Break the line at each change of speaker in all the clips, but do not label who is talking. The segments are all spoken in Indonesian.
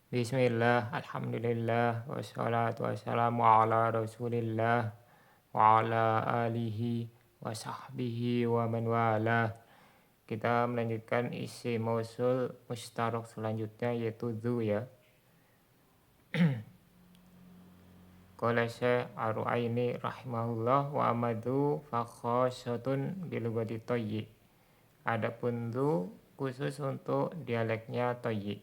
Bismillah, alhamdulillah, wassalatu wassalamu ala rasulillah wa ala alihi wa sahbihi wa man walah. Kita melanjutkan isi mausul mustarok selanjutnya yaitu dhu ya. Qala Syekh Ar-Ru'aini rahimahullah wa amadu fakhasatun bilugati toyyi. Adapun dhu khusus untuk dialeknya toyyi.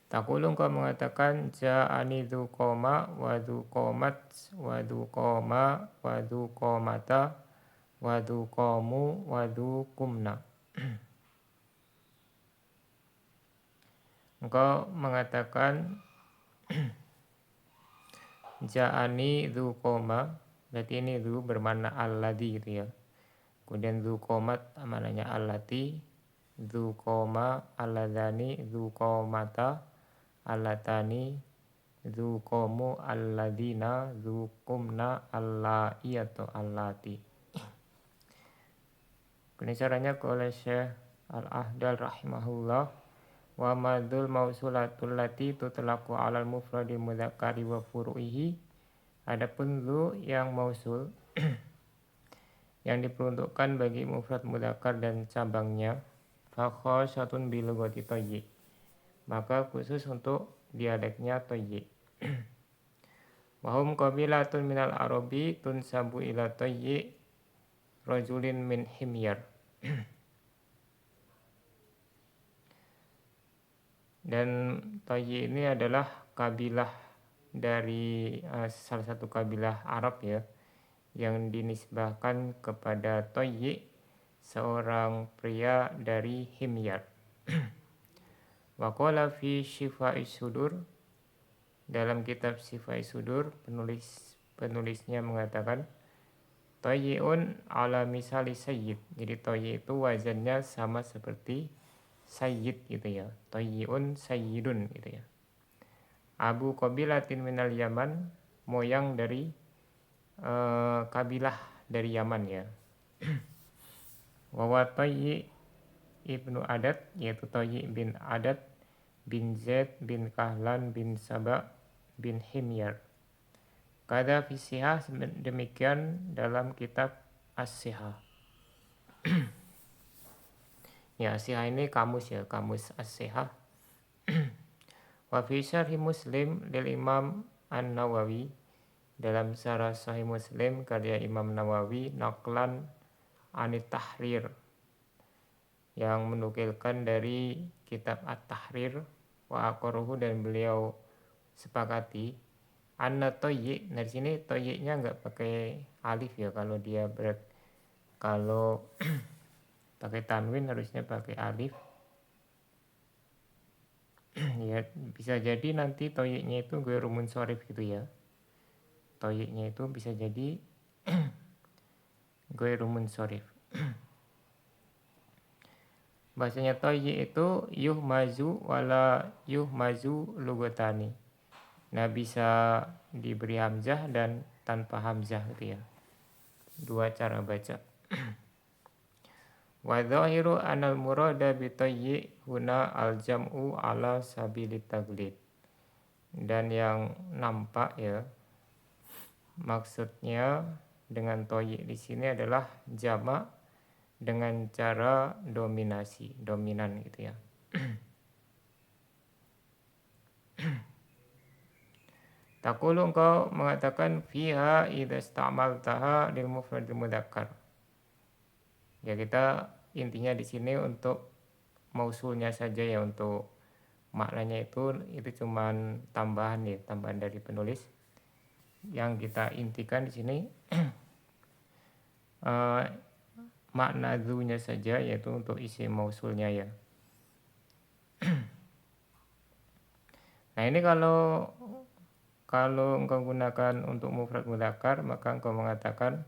Takulung kau mengatakan ja'ani dhu koma wa dhu komat wa dhu koma wa dhu komata wa dhu komu wa dhu kumna. Engkau mengatakan ja'ani dhu koma, berarti ini dhu bermakna alladhi gitu ya. Kemudian dhu komat maknanya allati, dhu koma alladhani, dhu komata allatani, dhu komu alladina, dhu kumna allai atau allati. Ini caranya oleh Syekh Al-Ahdal rahimahullah. Wa madul mausulatul lati tutlaqu alal mufradi mudzakkari wa furu'ihi. Adapun dhu yang mausul yang diperuntukkan bagi mufrad mudzakkar dan cabangnya, fa khassatun bi lughati toyyi, maka khusus untuk dialeknya toyyi. Wahum qabilatun minal arabi tunsabu ila toyyi rajulin min himyar. Dan toyyi ini adalah kabilah dari salah satu kabilah Arab ya, yang dinisbahkan kepada toyyi, seorang pria dari Himyar. Wa qala fi Syifa'is Sudur, dalam kitab Syifa'is Sudur penulisnya mengatakan toyyi'un ala misali sayyid. Jadi toyyi itu wazannya sama seperti sayyid gitu ya. Toyyi'un sayyidun gitu ya. Abu Qabilatin minal Yaman, moyang dari kabilah dari Yaman ya. Wa Toyyi ibnu Adad, yaitu Toyyi bin Adad bin Zaid bin Kahlan bin Saba bin Himyar. Kada fisihah, demikian dalam kitab As-Sihah. Ya, As-Sihah ini kamus ya, kamus As-Sihah. Wa fi syarhi Muslim lil Imam An-Nawawi, dalam syarah Sahih Muslim karya Imam Nawawi, naqlan Anit Tahrir, yang menukilkan dari kitab At-Tahrir, wa aqaruhu, dan beliau sepakati anna toyyi. Nah di sini toyyinya nggak pakai alif ya, kalau dia kalau pakai tanwin harusnya pakai alif. Ya bisa jadi nanti toyyinya itu gue rumun sorif gitu ya. Toyyinya itu bisa jadi gue rumun sorif. Bahasanya toyyi itu yuhmazu wala yuhmazu lugotani. Nah bisa diberi hamzah dan tanpa hamzah gitu ya. Dua cara baca. Wa dhahiru anal murada bi toyyi huna al jam'u ala sabilit taglid. Dan yang nampak ya, maksudnya dengan toyyi di sini adalah jamak dengan cara dominasi, dominan gitu ya. Taqulu, engkau mengatakan fiha idza ista'maltaha lil mufradil mudzakkar. Ya kita intinya di sini untuk mausulnya saja ya, untuk maknanya itu cuman tambahan ya, tambahan dari penulis. Yang kita intikan di sini makna dzunya saja, yaitu untuk isi mausulnya ya. Nah ini kalau engkau gunakan untuk mufrad mudzakkar, maka engkau mengatakan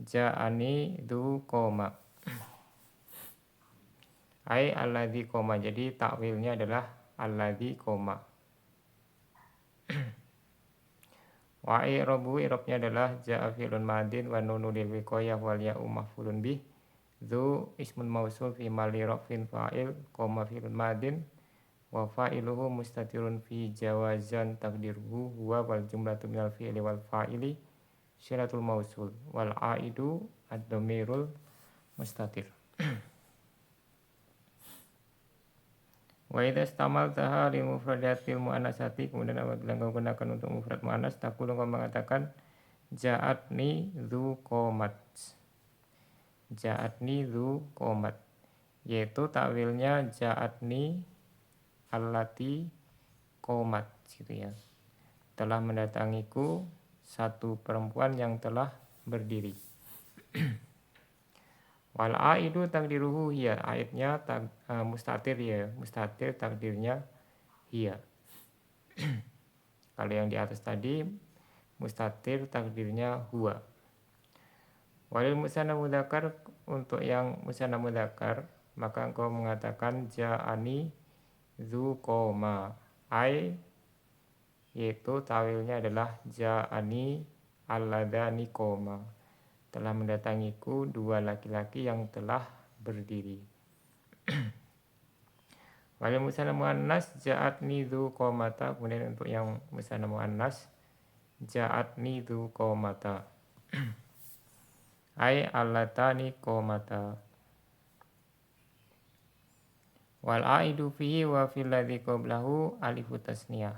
ja'ani dzu koma, ai alladzi koma. Jadi takwilnya adalah alladzi koma. Wa i'rabu, i'rabnya adalah ja'a fi'lun madin wa nunu lil wiqayah wal ya'u maf'ulun bih. Dzu ismun mausul fi mali rafin fa'il, koma fi'lun madin wa fa'iluhu mustatirun fi jawazan takdiruhu huwa wal jumlatu minal fi'li wal fa'ili syiratul mausul wal aidu ad-dhamirul mustatir. Wa idza istamaltaha li mufradatil muannasati, kemudian apabila engkau gunakan untuk mufrad muannas, taqulu engkau mengatakan ja'atni dzu qomat. Ja'atni dzu qomat, yaitu takwilnya ja'atni allati qomat gitu ya. Telah mendatangiku satu perempuan yang telah berdiri. Wal aidu takdiruhu hiya, aidnya mustatir ya, mustatir takdirnya hiya. Kalau yang di atas tadi mustatir takdirnya huwa. Walil musanna mudzakkar, untuk yang musanna mudzakkar maka engkau mengatakan ja'ani dzu qoma, ai yaitu tawilnya adalah ja'ani alladani qoma, telah mendatangiku dua laki-laki yang telah berdiri. Walil musanna muannas ja'atni dzu qomata, kemudian untuk yang musanna muannas ja'atni dzu qomata ai allatani qomata. Wal aidu fihi wa fil ladzi qablahu alifu tasniyah.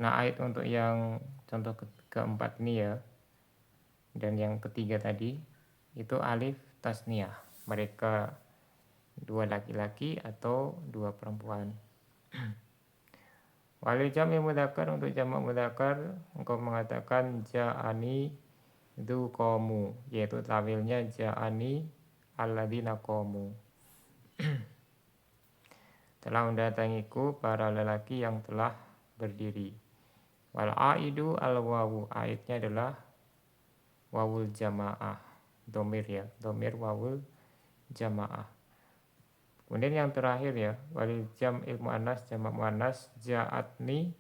Nah, aid untuk yang contoh keempat ini ya, dan yang ketiga tadi itu alif tasniyah, mereka dua laki-laki atau dua perempuan. Walil jam'i mudzakkar, untuk jamak mudzakkar engkau mengatakan ja'ani dzu qomu, yaitu tawilnya ja'ani alladzina qomu. Telah mendatangiku para lelaki yang telah berdiri. Wal aidu al wawu, aidnya adalah wawul jamaah, domir ya, domir wawul jamaah. Kemudian yang terakhir ya, walil jam'il muannas, jamak muannas ja'atni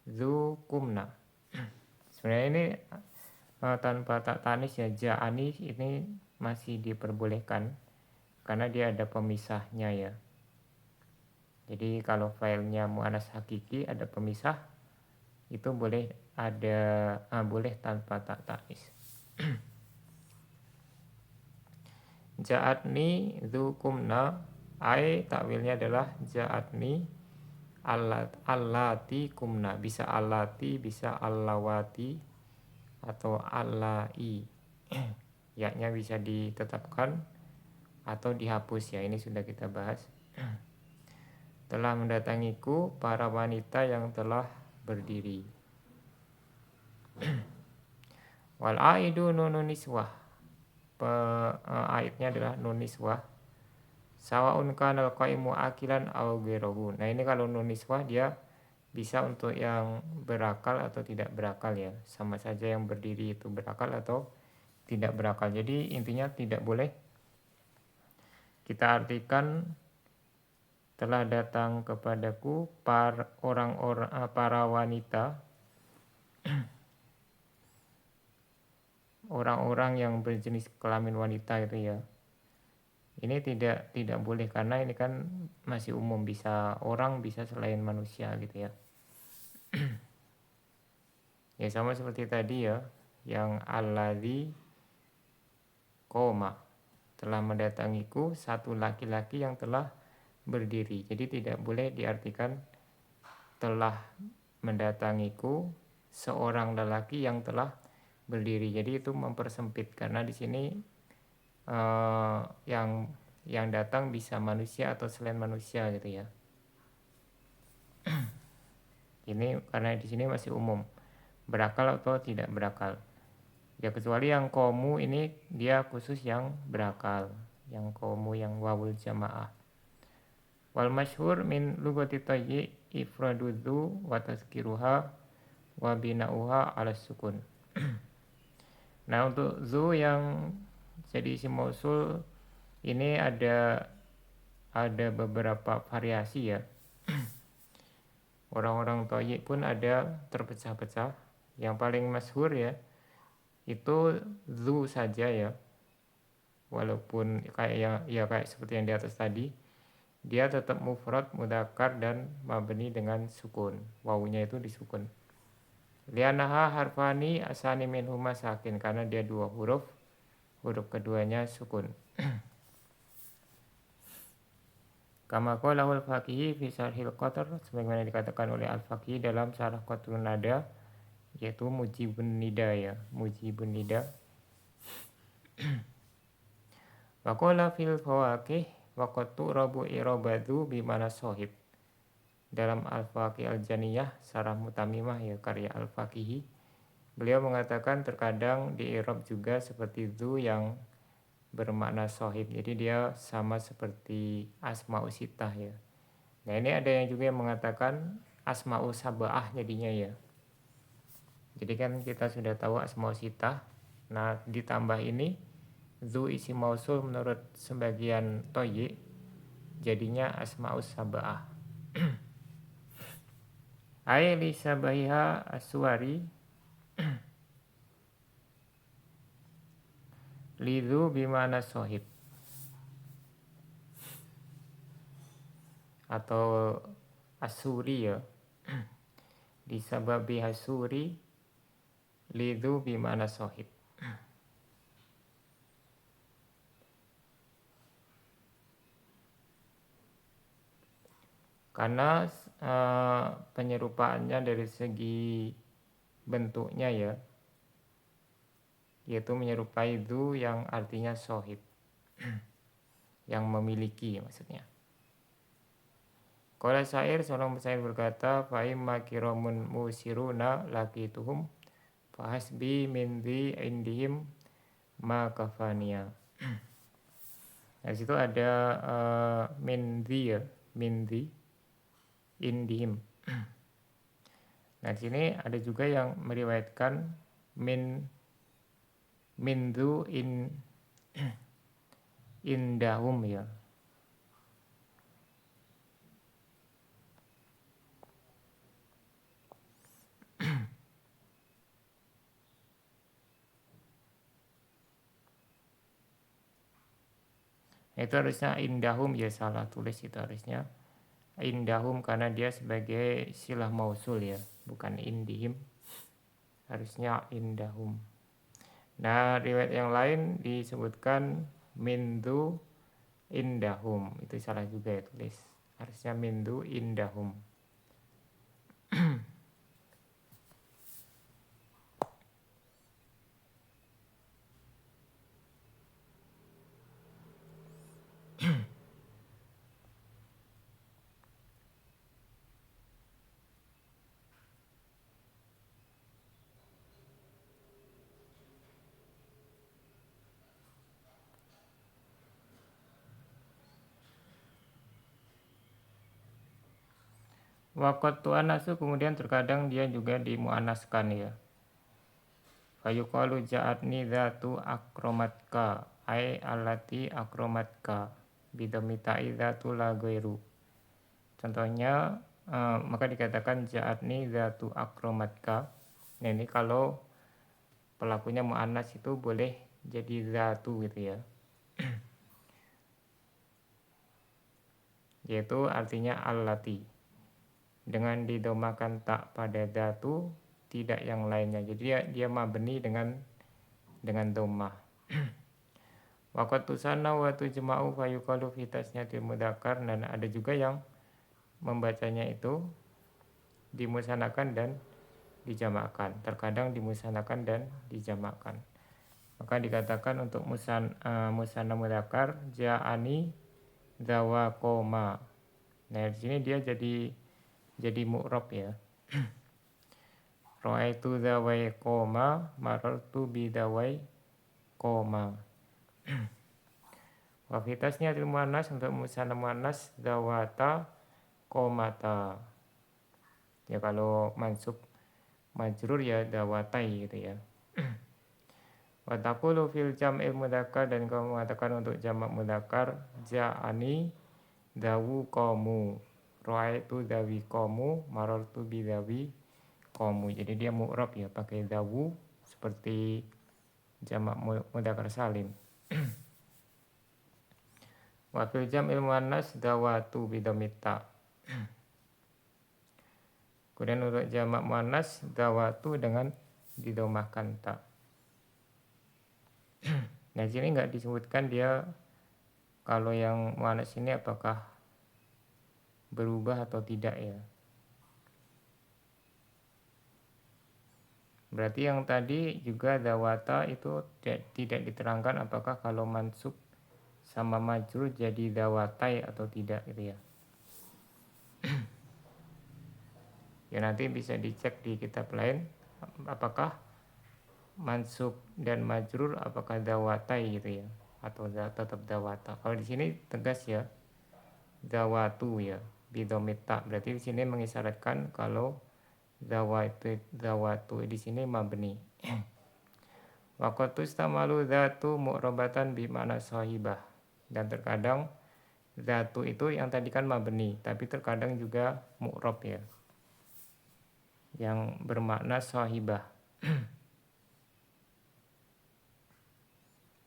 dzu kumna. Sebenarnya ini tanpa tak tanis ya, ja'ani ini masih diperbolehkan karena dia ada pemisahnya ya. Jadi kalau filenya muannas hakiki ada pemisah, itu boleh ada boleh tanpa tak tanis. Ja'atni dzu kumna, ai takwilnya adalah ja'atni allati kumna, bisa allati, bisa allawati atau allai. Ya-nya bisa ditetapkan atau dihapus ya, ini sudah kita bahas. Telah mendatangiku para wanita yang telah berdiri. Wal aidu nunun niswah, aidnya adalah nun niswah. Sawaun kanal qaimu akilan au ghairuhu. Nah, ini kalau nun niswah dia bisa untuk yang berakal atau tidak berakal ya, sama saja yang berdiri itu berakal atau tidak berakal. Jadi intinya tidak boleh kita artikan telah datang kepadaku para wanita, orang-orang yang berjenis kelamin wanita itu ya. Ini tidak boleh karena ini kan masih umum, bisa orang, bisa selain manusia gitu ya. Ya sama seperti tadi ya, yang alladzi qoma, telah mendatangiku satu laki-laki yang telah berdiri. Jadi tidak boleh diartikan telah mendatangiku seorang lelaki yang telah berdiri. Jadi itu mempersempit karena di sini yang datang bisa manusia atau selain manusia gitu ya. Ini karena di sini masih umum, berakal atau tidak berakal. Ya kecuali yang qomu ini dia khusus yang berakal, yang qomu yang wawul jamaah. Wal masyhur min lugati tayyi ifradu dzu wa tazkiruha wa bina'uha 'ala sukun. Nah, untuk dzu yang jadi isim mausul ini ada beberapa variasi ya. Orang-orang tayyi pun ada terpecah-pecah. Yang paling masyhur ya itu dzu saja ya. Walaupun kayak seperti yang di atas tadi, dia tetap mufrad mudzakkar dan mabni dengan sukun. Wawunya itu disukun. Lianaha harfani asani minhuma sakin, karena dia dua huruf. Huruf keduanya sukun. Kama qalahul faqihi fi syarhil qatr, sebagaimana dikatakan oleh al-Faqih dalam syarah Qatrun Nada, yaitu mujibun nida ya, mujibun nida. Wa qala fil fawaqih wa qad tu'rabu irabadu bimana sohib. Dalam al-Faqih al-Janiyah syarah Mutamimah ya, karya al-Faqihi, beliau mengatakan terkadang di i'rab juga seperti dzu yang bermakna sohib, jadi dia sama seperti asma'u sittah ya. Nah ini ada yang juga yang mengatakan asma'u sab'ah jadinya ya. Jadi kan kita sudah tahu asma'u sittah. Nah ditambah ini dzu isim mausul menurut sebagian toyi jadinya asma'u sab'ah. Ai li sabahiha aswari lidzu bimana sohib, atau asuri ya, disababi asuri lidzu bimana sohib. Karena penyerupaannya dari segi bentuknya ya, yaitu menyerupai dzu yang artinya sohib, yang memiliki maksudnya. Qala syair, seorang penyair berkata, fa imma kiramun musiruna laqituhum fa hasbi min dzi indihim ma kafaniya. Nah, situ ada min dzi ya, min dzi indihim. Nah, di sini ada juga yang meriwayatkan min dzu indahum ya. Itu harusnya indahum ya, salah tulis itu harusnya indahum karena dia sebagai silah mausul ya, bukan indihim, harusnya indahum. Nah riwayat yang lain disebutkan mindu indahum, itu salah juga ya tulis, harusnya mindu indahum. Waqat tu'anasu, kemudian terkadang dia juga dimu'anaskan ya. Fayuqalu ja'atni dzatu akromatka ai allati akromatka bidomita'i dzatu la ghairu. Contohnya maka dikatakan ja'atni dzatu akromatka. Nah ini kalau pelakunya mu'anas itu boleh jadi dzatu gitu ya. Yaitu artinya allati. Dengan didomakan tak pada dzatu, tidak yang lainnya. Jadi dia mabni dengan domah. Waqat tusana wa tujma'u fayuqalu fi tasniyatil mudzakkar, dan ada juga yang membacanya itu dimusanakan dan dijamakkan. Terkadang dimusanakan dan dijamakkan. Maka dikatakan untuk musanna mudzakkar ja'ani dzawaqoma. Nah, di sini dia jadi mu'rab ya. Ra'aitu dzawai qoma marartu bi dzawai qoma. Wa fi tasniyatil muannas, untuk musanna muannas dzawata qomata. Ya kalau mansub majrur ya dawatai gitu ya. Wa taqulu fil jam'il mudzakkar, dan kamu mengatakan untuk jamak mudzakkar ja'ani dawu qamu, ra'aitu dawi qamu, marartu bi dawi qamu. Jadi dia mu'rab ya pakai dawu seperti jamak mudzakkar salim. Wa fil jam'il muannas dawatu bidomita. Kemudian untuk jamak muannas dawatu dengan didomahkan ta. Nah, di sini nggak disebutkan dia kalau yang muannas ini apakah berubah atau tidak ya. Berarti yang tadi juga dawata itu tidak diterangkan apakah kalau mansub sama majrur jadi dawatai atau tidak gitu ya. Ya nanti bisa dicek di kitab lain apakah mansub dan majrur apakah dawatai gitu ya atau tetap dawata. Kalau di sini tegas ya dawatu ya bidomita. Berarti di sini mengisyaratkan kalau dawatu di sini mabni. Waqtu istamalu dzatu mu'rabatan bi makna sahibah. Dan terkadang dzatu itu yang tadi kan mabni, tapi terkadang juga mu'rab ya. Yang bermakna sahibah.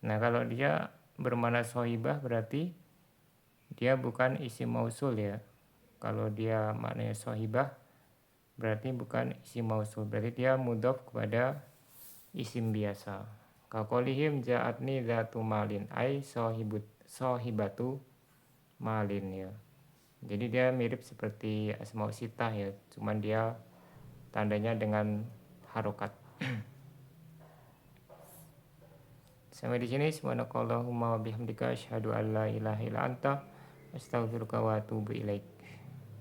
Nah, kalau dia bermakna sahibah berarti dia bukan isim mausul ya. Kalau dia maknanya sahibah berarti bukan isim mausul, berarti dia mudhof kepada isim biasa. Qaulihim ja'atni dzatu malin ai sahibatu malin ya. Jadi dia mirip seperti asmaul sitah ya, cuman dia tandanya dengan harokat. Sampai di sini subhanakallahumma wa bihamdika asyhadu an la ilaha illa anta astaghfiruka wa atubu ilaik.